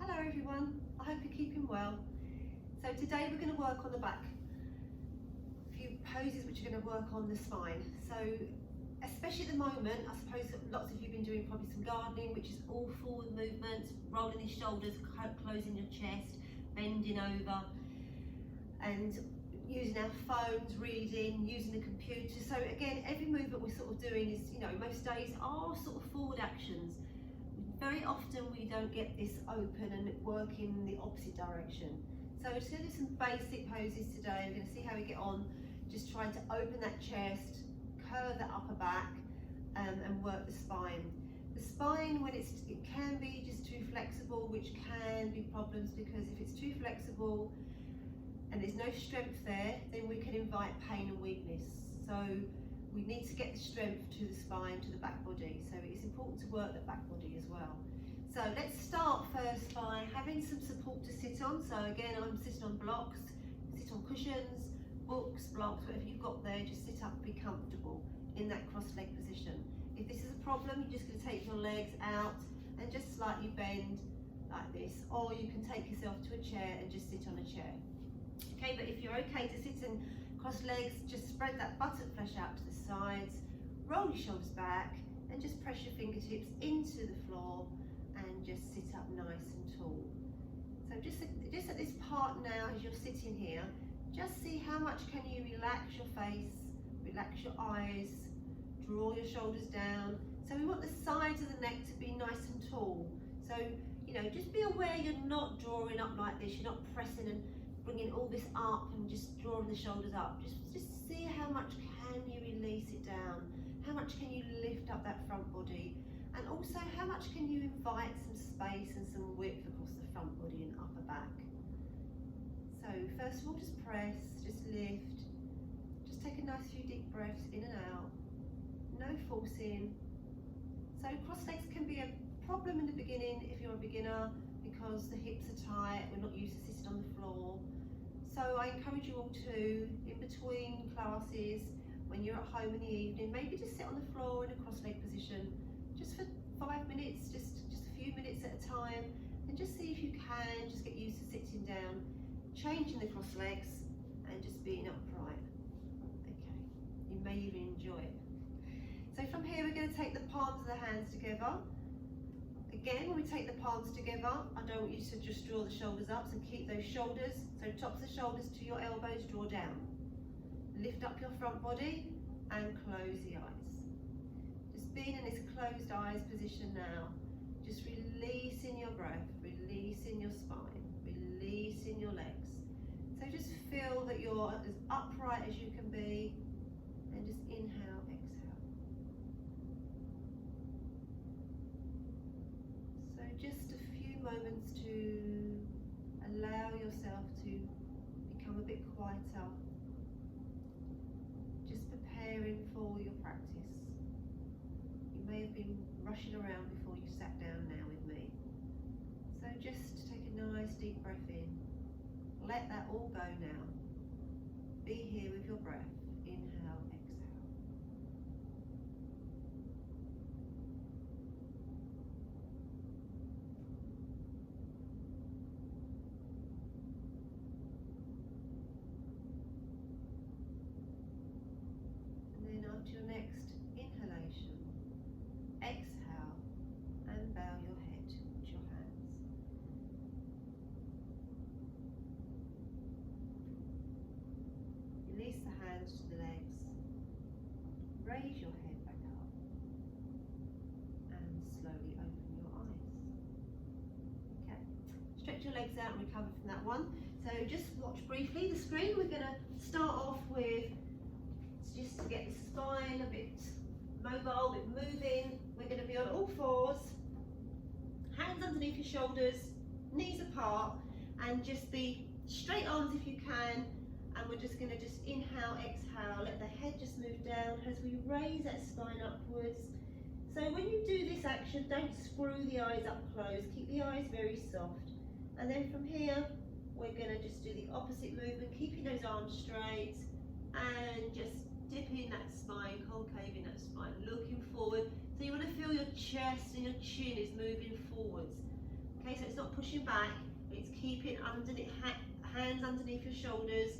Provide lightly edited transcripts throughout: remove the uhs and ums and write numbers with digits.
Hello everyone, I hope you're keeping well. So today we're going to work on the back. A few poses which are going to work on the spine. So especially at the moment, I suppose that lots of you have been doing probably some gardening, which is all forward movements, rolling your shoulders, closing your chest, bending over, and using our phones, reading, using the computer. So again, every movement we're sort of doing is, most days are sort of forward actions. Very often we don't get this open and work in the opposite direction. So we're just going to do some basic poses today. We're going to see how we get on, just trying to open that chest, curve that upper back, and work the spine. The spine, when it can be just too flexible, which can be problems, because if it's too flexible and there's no strength there, then we can invite pain and weakness. So we need to get the strength to the spine, to the back body. So it's important to work the back body as well. So let's start first by having some support to sit on. So again, I'm sitting on blocks, sit on cushions, books, blocks, whatever you've got there, just sit up, be comfortable in that cross-leg position. If this is a problem, you're just going to take your legs out and just slightly bend like this, or you can take yourself to a chair and just sit on a chair. Okay, but if you're okay to sit in cross legs, just spread that buttock flesh out to the sides, roll your shoulders back, and just press your fingertips into the floor and just sit up nice and tall. So just at this part now, as you're sitting here, just see how much can you relax your face, relax your eyes, draw your shoulders down. So we want the sides of the neck to be nice and tall. So, just be aware you're not drawing up like this, you're not pressing and bringing all this up and just drawing the shoulders up. Just see how much can you release it down, how much can you lift up that front body, and also how much can you invite some space and some width across the front body and upper back. So first of all, just press, just lift, just take a nice few deep breaths in and out, no forcing. So cross legs can be a problem in the beginning if you're a beginner, because the hips are tight, we're not used to sitting on the floor. So I encourage you all to, in between classes, when you're at home in the evening, maybe just sit on the floor in a cross-leg position, just for 5 minutes, just a few minutes at a time, and just see if you can just get used to sitting down, changing the cross legs, and just being upright. Okay, you may even enjoy it. So from here, we're going to take the palms of the hands together. Again, when we take the palms together, I don't want you to just draw the shoulders up, so keep those shoulders, so tops of the shoulders to your elbows, draw down. Lift up your front body and close the eyes. Just being in this closed eyes position now, just releasing your breath, releasing your spine, releasing your legs. So just feel that you're as upright as you can be, and just inhale, exhale. So just a few moments to allow yourself to become a bit quieter, just preparing for your practice. You may have been rushing around before you sat down now with me. So just take a nice deep breath in, let that all go now. Be here with your breath, inhale, exhale. After your next inhalation, exhale and bow your head with your hands. Release the hands to the legs, raise your head back up, and slowly open your eyes. Okay, stretch your legs out and recover from that one. So just watch briefly the screen. We're going to start off with, just to get the spine a bit mobile, a bit moving, we're going to be on all fours, hands underneath your shoulders, knees apart, and just be straight arms if you can. And we're just going to just inhale, exhale, let the head just move down as we raise that spine upwards. So when you do this action, don't screw the eyes up closed, keep the eyes very soft. And then from here, we're going to just do the opposite movement, keeping those arms straight, and just dipping that spine, concaving that spine, looking forward. So you want to feel your chest and your chin is moving forwards. Okay, so it's not pushing back, it's keeping underneath, hands underneath your shoulders,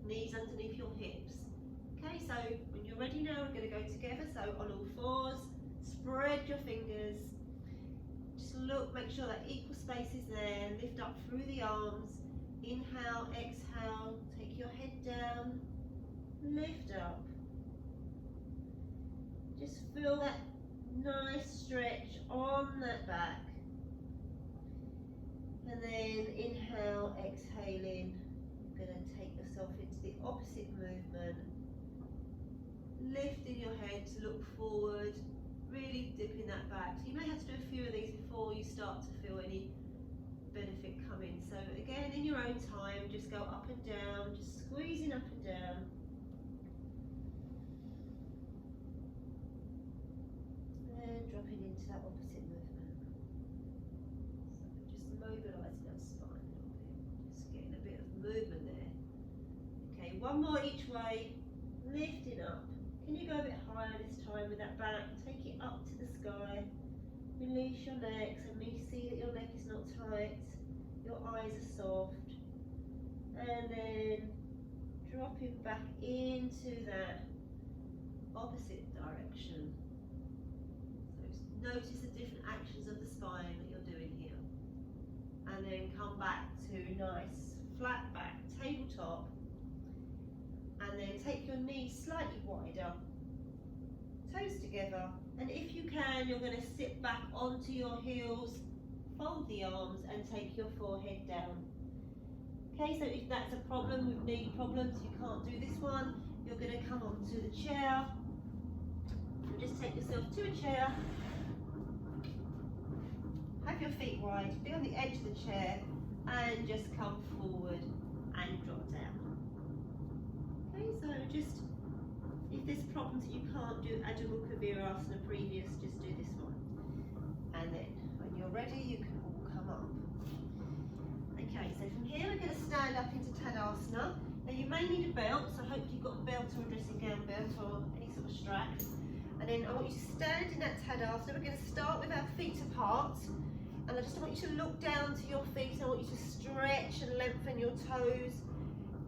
knees underneath your hips. Okay, so when you're ready now, we're going to go together. So on all fours, spread your fingers. Just look, make sure that equal space is there. Lift up through the arms. Inhale, exhale, take your head down, lift up. Just feel that nice stretch on that back. And then inhale, exhaling. You're going to take yourself into the opposite movement. Lifting your head to look forward, really dipping that back. So you may have to do a few of these before you start to feel any benefit coming. So again, in your own time, just go up and down, just squeezing up and down. And dropping into that opposite movement. So just mobilising our spine a little bit, just getting a bit of movement there. Okay, one more each way, lifting up. Can you go a bit higher this time with that back? Take it up to the sky. Release your neck, so see that your neck is not tight, your eyes are soft. And then dropping back into that opposite direction. So notice the different actions of the spine that you're doing here. And then come back to nice flat back, tabletop. And then take your knees slightly wider, toes together, and if you can, you're going to sit back onto your heels, fold the arms and take your forehead down. Okay, so if that's a problem with knee problems, you can't do this one, you're going to come onto the chair. You'll just take yourself to a chair, have your feet wide, be on the edge of the chair, and just come forward and drop down. So just, if there's problems that you can't do Adho Mukha Virasana previous, just do this one. And then when you're ready, you can all come up. Okay, so from here we're going to stand up into Tadasana. Now you may need a belt, so hopefully you've got a belt or a dressing gown belt or any sort of strap. And then I want you to stand in that Tadasana. We're going to start with our feet apart. And I just want you to look down to your feet. I want you to stretch and lengthen your toes.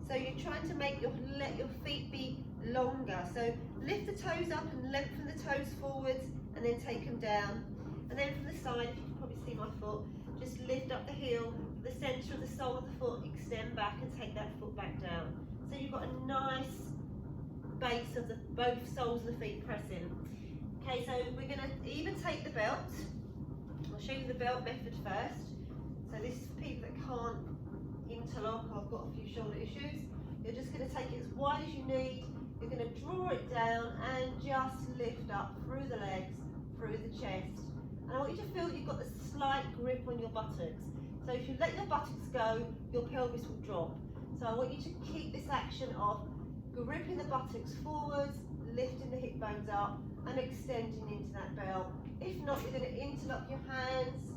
So you're trying to let your feet be longer. So lift the toes up and lengthen the toes forwards and then take them down. And then from the side, if you can probably see my foot, just lift up the heel, the centre of the sole of the foot, extend back and take that foot back down. So you've got a nice base of both soles of the feet pressing. Okay, so we're going to either take the belt. I'll show you the belt method first. So this is for people that can't interlock. I've got a few shoulder issues. You're just going to take it as wide as you need. You're going to draw it down and just lift up through the legs, through the chest. And I want you to feel that you've got the slight grip on your buttocks. So if you let your buttocks go, your pelvis will drop. So I want you to keep this action of gripping the buttocks forwards, lifting the hip bones up and extending into that belt. If not, you're going to interlock your hands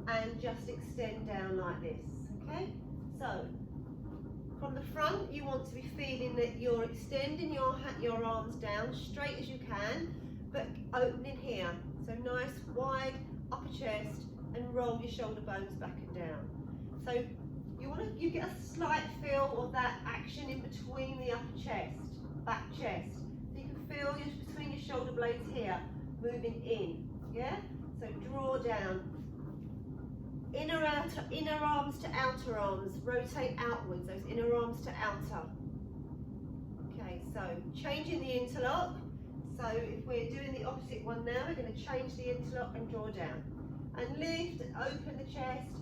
and just extend down like this. Okay? So, from the front, you want to be feeling that you're extending your arms down straight as you can, but opening here. So nice, wide upper chest, and roll your shoulder bones back and down. So you get a slight feel of that action in between the upper chest, back chest. So you can feel between your shoulder blades here, moving in. Yeah. So draw down. Inner arms to outer arms, rotate outwards, those inner arms to outer. Okay, so changing the interlock. So if we're doing the opposite one now, we're going to change the interlock and draw down. And lift and open the chest.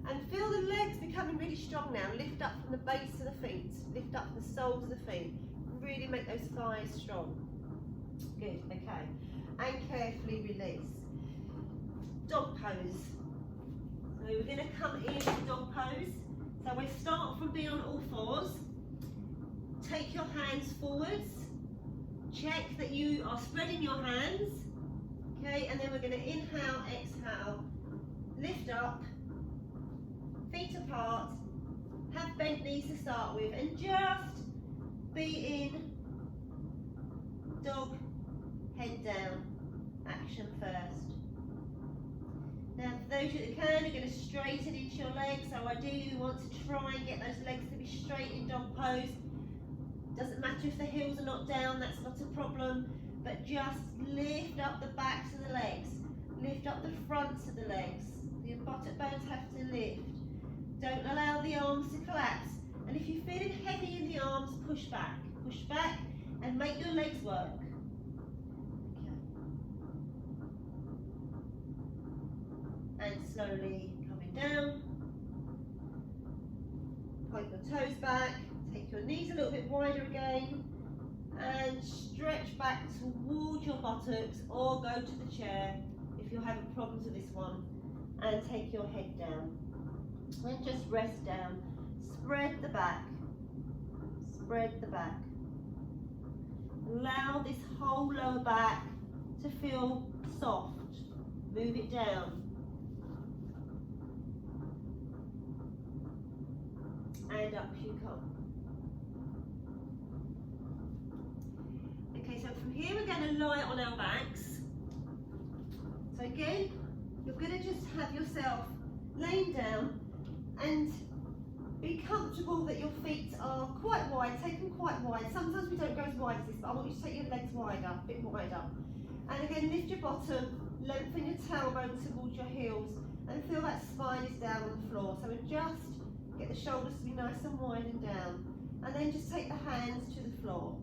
And feel the legs becoming really strong now. Lift up from the base of the feet. Lift up the soles of the feet. Really make those thighs strong. Good, okay. And carefully release. Dog pose. So we're going to come into dog pose. So we start from being on all fours. Take your hands forwards. Check that you are spreading your hands. Okay, and then we're going to inhale, exhale, lift up, feet apart, have bent knees to start with, and just be in dog, head down, action first. Now as you can, you're going to straighten into your legs. So ideally we want to try and get those legs to be straight in dog pose. Doesn't matter if the heels are not down, that's not a problem. But just lift up the backs of the legs. Lift up the fronts of the legs. Your buttock bones have to lift. Don't allow the arms to collapse. And if you're feeling heavy in the arms, push back. Push back and make your legs work. Okay. And slowly coming down. Point your toes back. Take your knees a little bit wider again. And stretch back towards your buttocks or go to the chair if you're having problems with this one. And take your head down. And just rest down. Spread the back. Spread the back. Allow this whole lower back to feel soft. Move it down. And up you come. Okay, so from here we're going to lie on our backs. So again, you're going to just have yourself laying down and be comfortable that your feet are quite wide, take them quite wide. Sometimes we don't go as wide as this, but I want you to take your legs wider, a bit wider. And again, lift your bottom, lengthen your tailbone towards your heels, and feel that spine is down on the floor. So adjust, get the shoulders to be nice and wide and down. And then just take the hands to the floor.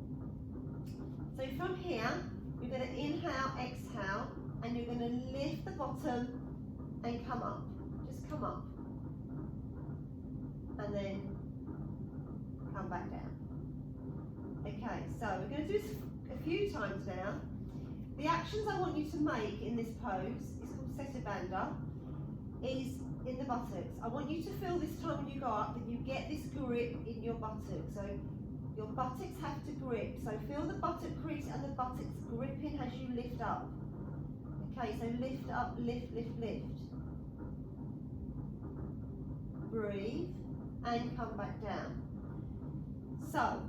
So from here, you're going to inhale, exhale, and you're going to lift the bottom and come up. Just come up. And then come back down. Okay, so we're going to do this a few times now. The actions I want you to make in this pose is called Setu Bandha, is in the buttocks. I want you to feel this time when you go up that you get this grip in your buttocks. So your buttocks have to grip. So feel the buttock crease and the buttocks gripping as you lift up. Okay, so lift up, lift, lift, lift. Breathe. And come back down. So,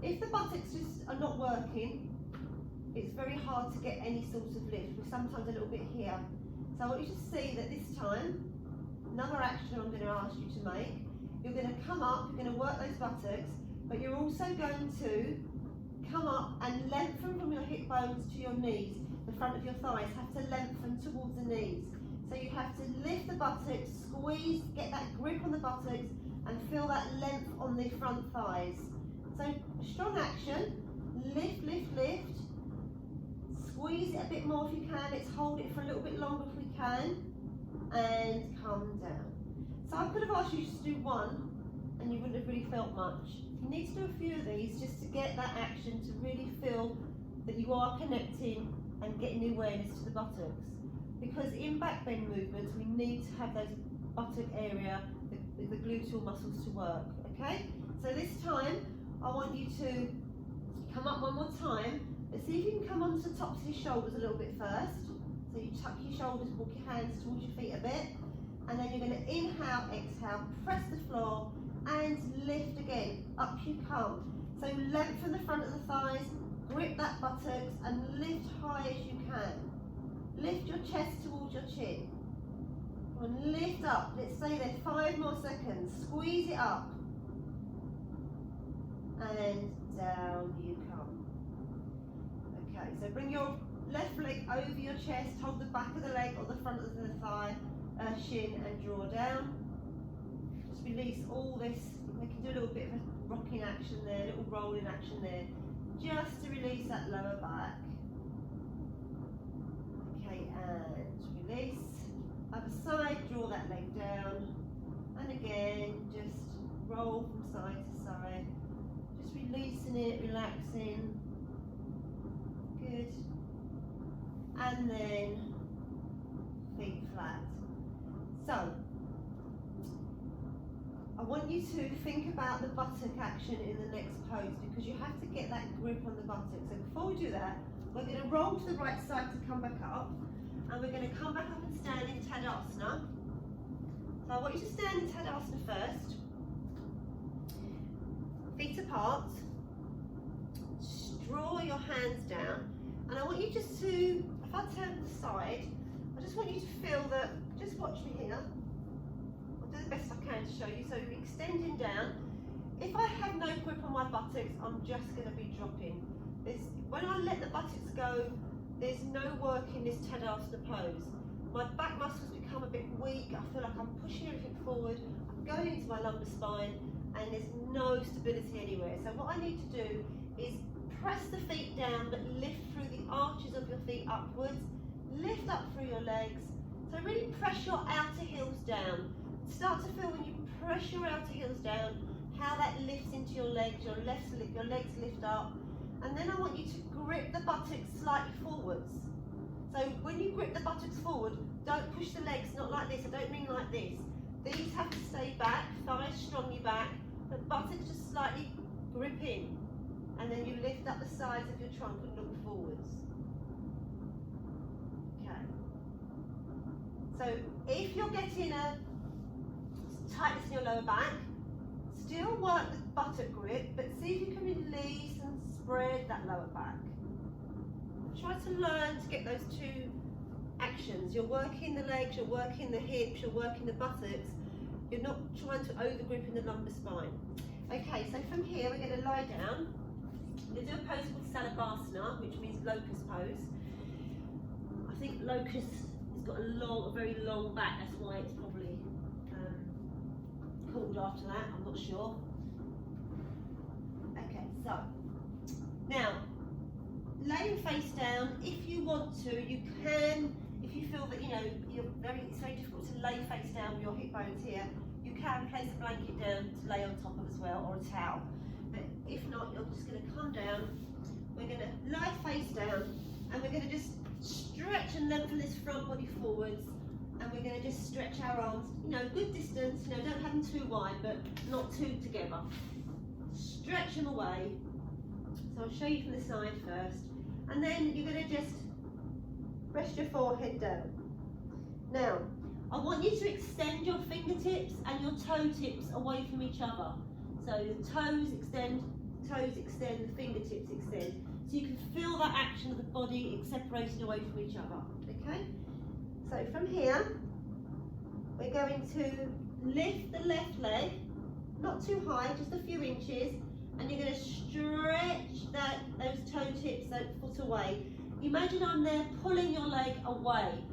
if the buttocks just are not working, it's very hard to get any sort of lift. We're sometimes a little bit here. So I want you to see that this time, another action I'm going to ask you to make, you're going to come up, you're going to work those buttocks, but you're also going to come up and lengthen from your hip bones to your knees. The front of your thighs have to lengthen towards the knees. So you have to lift the buttocks, squeeze, get that grip on the buttocks and feel that length on the front thighs. So strong action, lift, lift, lift. Squeeze it a bit more if you can. Let's hold it for a little bit longer if we can. And come down. So I could have asked you just to do one and you wouldn't have really felt much. You need to do a few of these just to get that action to really feel that you are connecting and getting the awareness to the buttocks. Because in back bend movements, we need to have those buttock area, the gluteal muscles to work, okay? So this time, I want you to come up one more time. Let's see if you can come onto the tops of your shoulders a little bit first. So you tuck your shoulders, walk your hands towards your feet a bit. And then you're going to inhale, exhale, press the floor, and lift again. Up you come. So lengthen the front of the thighs, grip that buttocks, and lift high as you can. Lift your chest towards your chin. And lift up. Let's stay there 5 more seconds. Squeeze it up. And down you come. Okay, so bring your left leg over your chest. Hold the back of the leg or the front of the thigh, shin, and draw down. Just release all this. We can do a little bit of a rocking action there, a little rolling action there. Just to release that lower back. Okay, and release. Other side, draw that leg down. And again, just roll from side to side. Just releasing it, relaxing. Good. And then feet flat. So, I want you to think about the buttock action in the next pose because you have to get that grip on the buttock. So before we do that, we're going to roll to the right side to come back up. And we're going to come back up and stand in Tadasana. So I want you to stand in Tadasana first. Feet apart. Draw your hands down. And I want you just to, if I turn to the side, I just want you to feel that, just watch me here. I'll do the best I can to show you. So extending down. If I have no grip on my buttocks, I'm just going to be dropping. When I let the buttocks go, there's no work in this Tadasana pose. My back muscles become a bit weak. I feel like I'm pushing everything forward. I'm going into my lumbar spine, and there's no stability anywhere. So what I need to do is press the feet down, but lift through the arches of your feet upwards. Lift up through your legs. So really press your outer heels down. Start to feel when you press your outer heels down, how that lifts into your legs, your legs lift up. And then I want you to grip the buttocks slightly forwards. So when you grip the buttocks forward, don't push the legs, not like this, I don't mean like this. These have to stay back, thighs strongly back, the buttocks just slightly grip in. And then you lift up the sides of your trunk and look forwards. Okay. So if you're getting a tightness in your lower back, still work the buttock grip, but see if you can release and spread that lower back. Try to learn to get those two actions. You're working the legs, you're working the hips, you're working the buttocks. You're not trying to overgrip in the lumbar spine. Okay, so from here we're going to lie down. We're going to do a pose called Salabhasana, which means locust pose. I think locust has got a very long back, that's why it's probably called after that, I'm not sure. Okay, so now laying face down. If you want to, you can. If you feel that it's very difficult to lay face down with your hip bones here, you can place a blanket down to lay on top of as well, or a towel. But if not, you're just going to come down. We're going to lie face down, and we're going to just stretch and lengthen this front body forwards. And we're going to just stretch our arms, good distance, don't have them too wide, but not too together. Stretch them away. So I'll show you from the side first. And then you're going to just rest your forehead down. Now, I want you to extend your fingertips and your toe tips away from each other. So the toes extend, the fingertips extend. So you can feel that action of the body separated away from each other, okay? So from here, we're going to lift the left leg, not too high, just a few inches, and you're going to stretch those toe tips, that foot away. Imagine I'm there pulling your leg away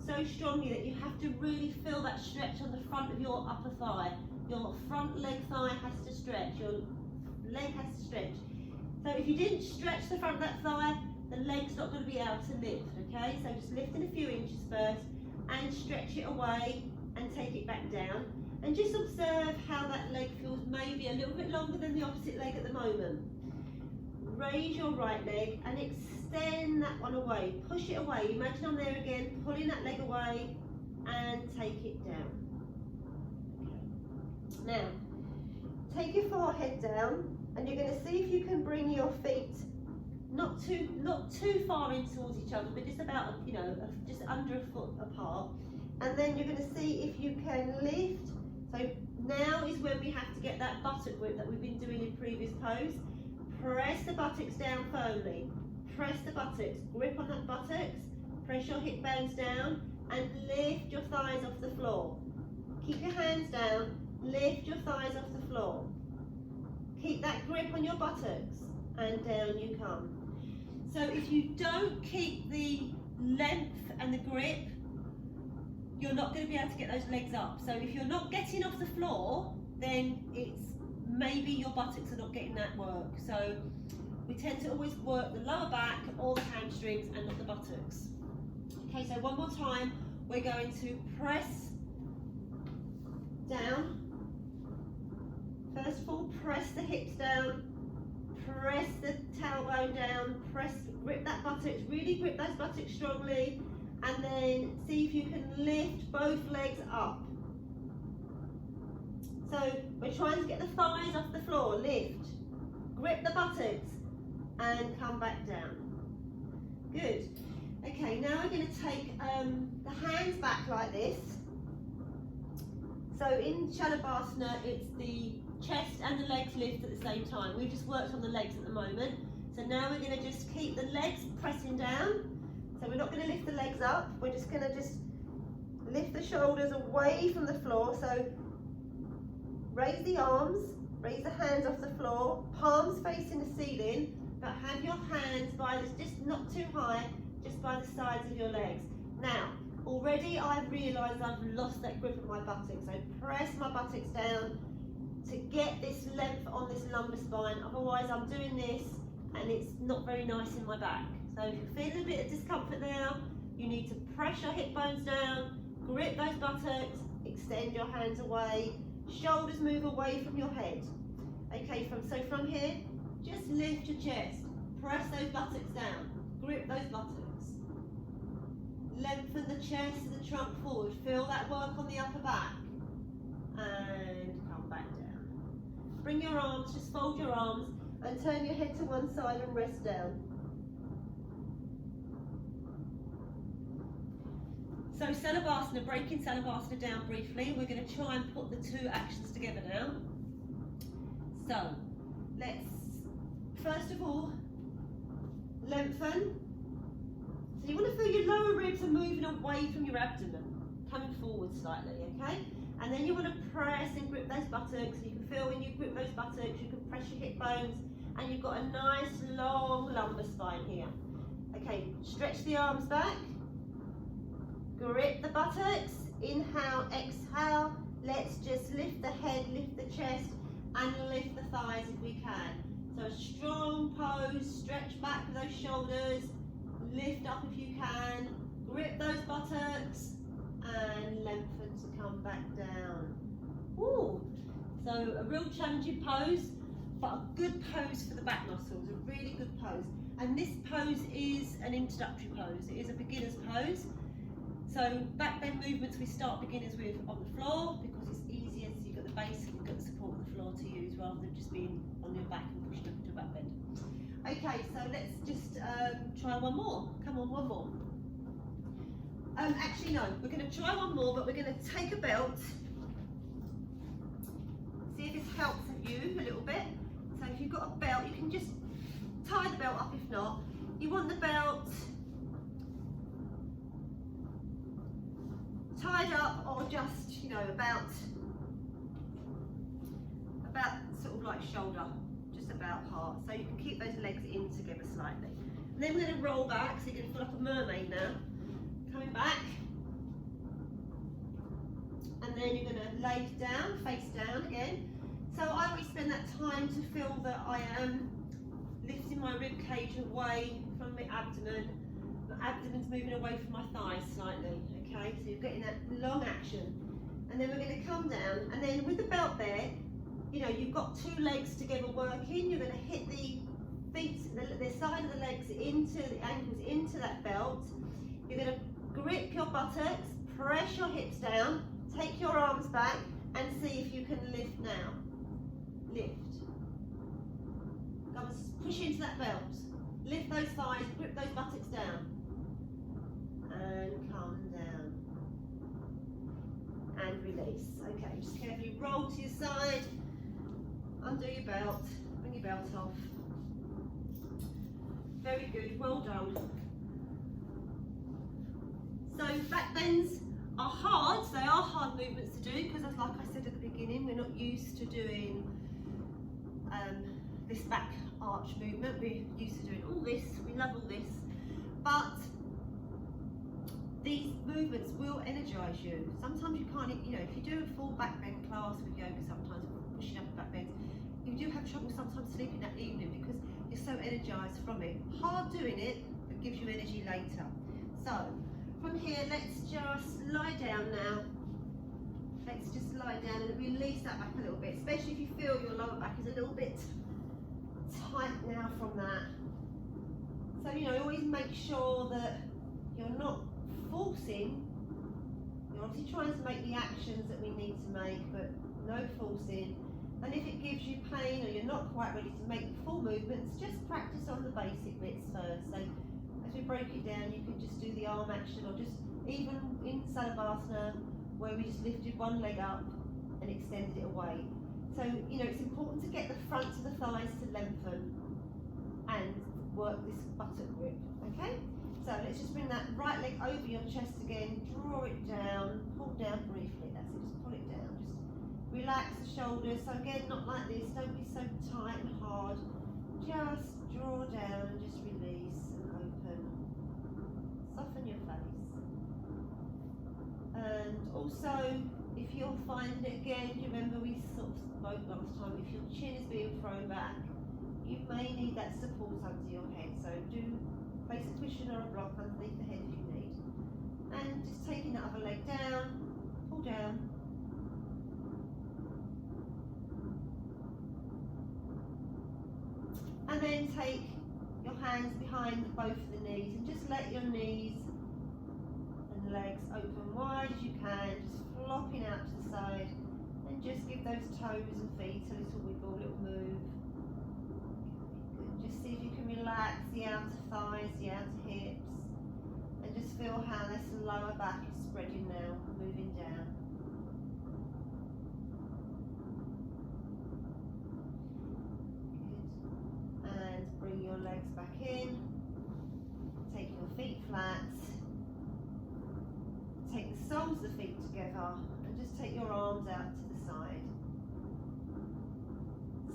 so strongly that you have to really feel that stretch on the front of your upper thigh. Your front leg thigh has to stretch, your leg has to stretch. So if you didn't stretch the front of that thigh, the leg's not going to be able to lift, okay? So just lift in a few inches first and stretch it away and take it back down. And just observe how that leg feels maybe a little bit longer than the opposite leg at the moment. Raise your right leg and extend that one away. Push it away. Imagine I'm there again, pulling that leg away and take it down. Okay. Now, take your forehead down and you're going to see if you can bring your feet not too far in towards each other, but just about, just under a foot apart. And then you're going to see if you can lift. So now is when we have to get that buttock grip that we've been doing in previous pose. Press the buttocks down firmly. Press the buttocks. Grip on that buttocks. Press your hip bones down and lift your thighs off the floor. Keep your hands down. Lift your thighs off the floor. Keep that grip on your buttocks and down you come. So if you don't keep the length and the grip, you're not going to be able to get those legs up. So if you're not getting off the floor, then it's maybe your buttocks are not getting that work. So we tend to always work the lower back or the hamstrings and not the buttocks. Okay, so one more time, we're going to press down. First of all, press the hips down, press the tailbone down, grip that buttocks, really grip those buttocks strongly, and then see if you can lift both legs up. So we're trying to get the thighs off the floor, lift, grip the buttocks, and come back down. Good. Okay, now we're going to take the hands back like this. So in Shalabhasana, it's the chest and the legs lift at the same time. We've just worked on the legs at the moment. So now we're going to just keep the legs pressing down. So we're not going to lift the legs up, we're just going to lift the shoulders away from the floor. So raise the arms, raise the hands off the floor, palms facing the ceiling, but have your hands by this, just not too high, just by the sides of your legs. Now, already I've realised I've lost that grip of my buttocks, so press my buttocks down to get this length on this lumbar spine, otherwise I'm doing this and it's not very nice in my back. So if you're feeling a bit of discomfort now, you need to press your hip bones down, grip those buttocks, extend your hands away, shoulders move away from your head. Okay, from here, just lift your chest, press those buttocks down, grip those buttocks. Lengthen the chest and the trunk forward, feel that work on the upper back. And come back down. Bring your arms, just fold your arms and turn your head to one side and rest down. So Salabhasana, breaking Salabhasana down briefly. We're going to try and put the two actions together now. So let's, first of all, lengthen. So you want to feel your lower ribs are moving away from your abdomen, coming forward slightly, okay? And then you want to press and grip those buttocks. You can feel when you grip those buttocks, you can press your hip bones, and you've got a nice long lumbar spine here. Okay, stretch the arms back, grip the buttocks, inhale, exhale. Let's just lift the head, lift the chest, and lift the thighs if we can. So a strong pose, stretch back with those shoulders, lift up if you can, grip those buttocks, and lengthen to come back down. Ooh. So a real challenging pose, but a good pose for the back muscles, a really good pose. And this pose is an introductory pose, it is a beginner's pose. So back bend movements we start beginners with on the floor because it's easier, so you've got the base and you've got the support of the floor to use rather than just being on your back and pushing up into a back bend. Okay, so let's just try one more. Come on, one more. Actually no, we're going to try one more, but we're going to take a belt. See if this helps you a little bit. So if you've got a belt, you can just tie the belt up if not. You want the belt tied up or just, you know, about sort of like shoulder, just about heart. So you can keep those legs in together slightly. And then we're going to roll back, so you're going to feel like a mermaid now. Coming back. And then you're going to lay down, face down again. So I always spend that time to feel that I am lifting my rib cage away from my abdomen. My abdomen's moving away from my thighs slightly, okay? So you're getting that long action. And then we're going to come down, and then with the belt there, you know, you've got two legs together working. You're going to hit the feet, the side of the legs into, the ankles into that belt. You're going to grip your buttocks, press your hips down, take your arms back, and see if you can lift now. Lift. Go and push into that belt. Lift those thighs, grip those buttocks down. And come down. And release. Okay, just carefully roll to your side. Undo your belt. Bring your belt off. Very good, well done. So back bends are hard. They are hard movements to do because, like I said at the beginning, we're not used to doing this back arch movement. We're used to doing all this. We love all this, but these movements will energize you. Sometimes you can't, you know, if you do a full back bend class with yoga, sometimes pushing up the back bends, you do have trouble sometimes sleeping that evening because you're so energized from it. Hard doing it, but gives you energy later. So from here, let's just lie down now. Let's just lie down and release that back a little bit, especially if you feel your lower back is a little bit tight now from that. So, you know, always make sure that you're not forcing. You're obviously trying to make the actions that we need to make, but no forcing. And if it gives you pain or you're not quite ready to make the full movements, just practice on the basic bits first. So as we break it down, you can just do the arm action, or just even in Salabhasana, where we just lifted one leg up and extended it away. So, you know, it's important to get the front of the thighs to lengthen and work this buttock grip, okay? So let's just bring that right leg over your chest again, draw it down, pull down briefly, that's it, just pull it down. Just relax the shoulders, so again, not like this, don't be so tight and hard. Just draw down and just release and open. Soften your face. And also, if you're finding it again, do you remember we sort of spoke last time, if your chin is being thrown back, you may need that support under your head. So do place a cushion or a block underneath the head if you need. And just taking that other leg down, pull down. And then take your hands behind both of the knees and just let your knees and legs open wide as you can, just flopping out to the side, and just give those toes and feet a little wiggle, a little move. Good. Just see if you can relax the outer thighs, the outer hips, and just feel how this lower back is spreading now, moving down. Bring your legs back in, take your feet flat, take the soles of the feet together, and just take your arms out to the side.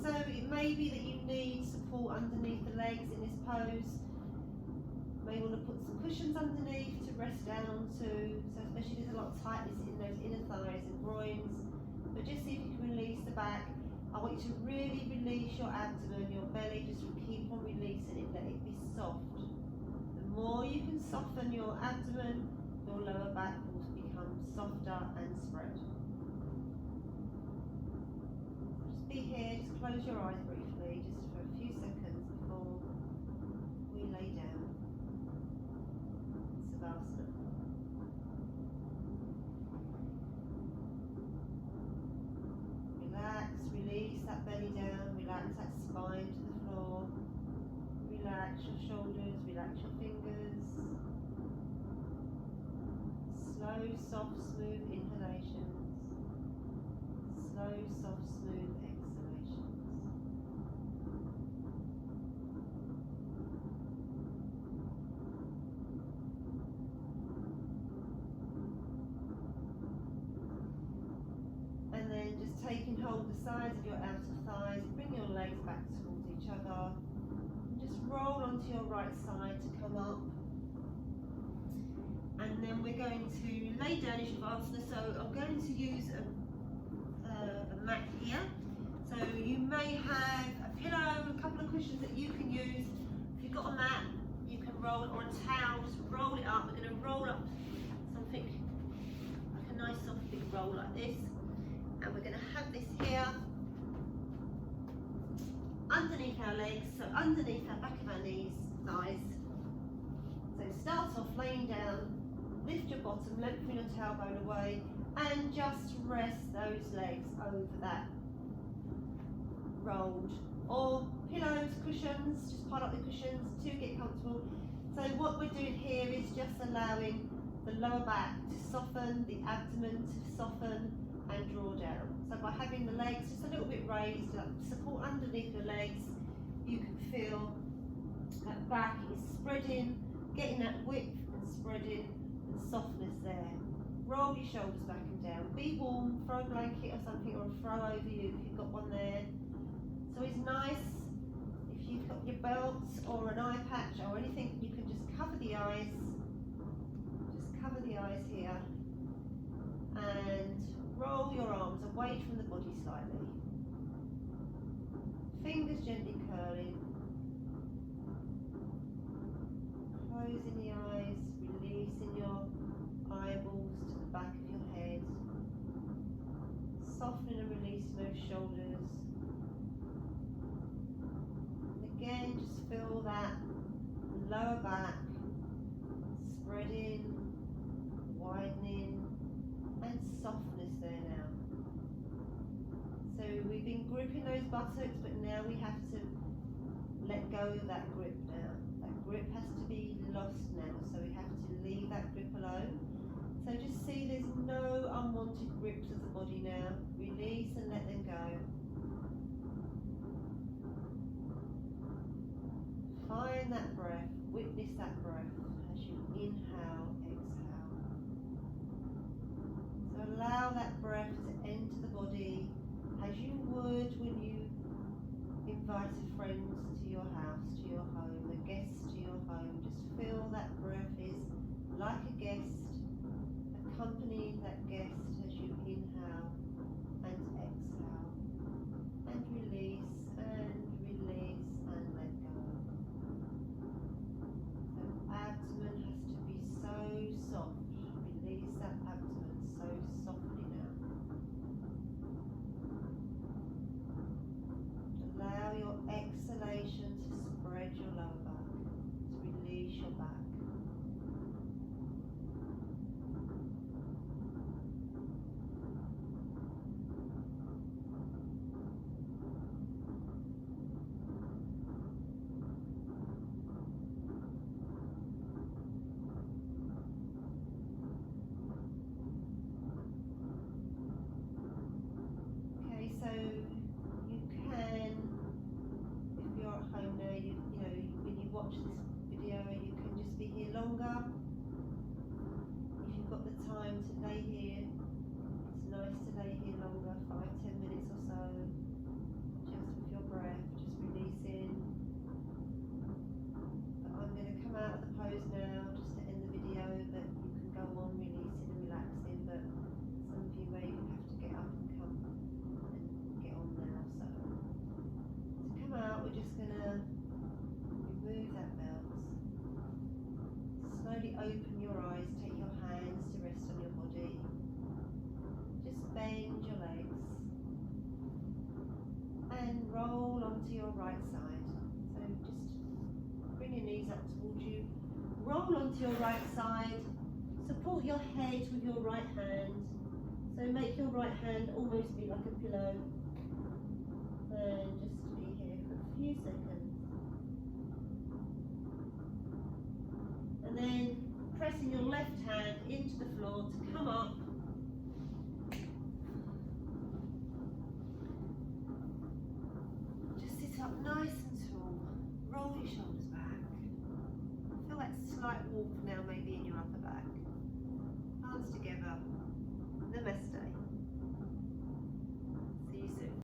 So it may be that you need support underneath the legs in this pose. You may want to put some cushions underneath to rest down onto, so especially there's a lot of tightness in those inner thighs and groins, but just see if you can release the back. I want you to really release your abdomen, your belly, just keep on releasing it, let it be soft. The more you can soften your abdomen, your lower back will become softer and spread. Just be here, just close your eyes briefly, just for a few seconds before we lay down. Savasana. Relax, release that belly down, relax that spine to the floor, relax your shoulders, relax your fingers. Slow, soft, smooth inhalations, slow, soft, smooth exhalations. And then just taking hold of the sides of your outer thighs, bring your legs back towards each other. And just roll onto your right side to come up. And then we're going to lay down in Shavasana. So I'm going to use a mat here. So you may have a pillow, a couple of cushions that you can use. If you've got a mat, you can roll it, or a towel, just roll it up. We're going to roll up something like a nice soft big roll like this. And we're going to have this here underneath our legs, so underneath our back of our knees, thighs. So start off laying down, lift your bottom, lengthen your tailbone away, and just rest those legs over that rolled, or pillows, cushions, just pile up the cushions to get comfortable. So what we're doing here is just allowing the lower back to soften, the abdomen to soften, and draw down. So by having the legs just a little bit raised, support underneath the legs, you can feel that back is spreading, getting that width and spreading and softness there. Roll your shoulders back and down. Be warm, throw a blanket or something, or a throw over you if you've got one there. So it's nice if you've got your belts or an eye patch or anything, you can just cover the eyes. Just cover the eyes here. And roll your arms away from the body slightly. Fingers gently curling. Closing the eyes, releasing your eyeballs to the back of your head. Softening and releasing those shoulders. And again, just feel that lower back spreading, widening, and softness there now. So we've been gripping those buttocks, but now we have to let go of that grip now. That grip has to be lost now, so we have to leave that grip alone. So just see there's no unwanted grips of the body now. Release and let them go. Find that breath, witness that breath as inhale, exhale. So allow that breath to enter the body as you would when you invite a friend to your house, to your home, a guest to your home. Just feel that breath is like a guest. Accompany that guest as you inhale and exhale. And release and release and let go. So abdomen has to be so soft. Release that abdomen so softly now. Allow your exhalation to spread your lower back, to release your back. Okay, so you can, if you're at home now, you know, when you watch this video, you can just be here longer. If you've got the time to lay here, it's nice to lay here longer, 5-10 minutes or so, just with your breath, just releasing. But I'm going to come out of the pose now, just to end the video, but you can go on releasing and relaxing, but some of you may have to get up and come and get on now. So to come out, we're just going to remove that belt. Slowly open your eyes, take your hands to rest on your body. Just bend your legs and roll onto your right side. So just bring your knees up towards you. Roll onto your right side. Support your head with your right hand. So make your right hand almost be like a pillow. And just be here for a few seconds. And then pressing your left hand into the floor to come up. Just sit up nice and tall. Roll your shoulders back. Feel that slight warmth now maybe in your upper back. Hands together. Namaste.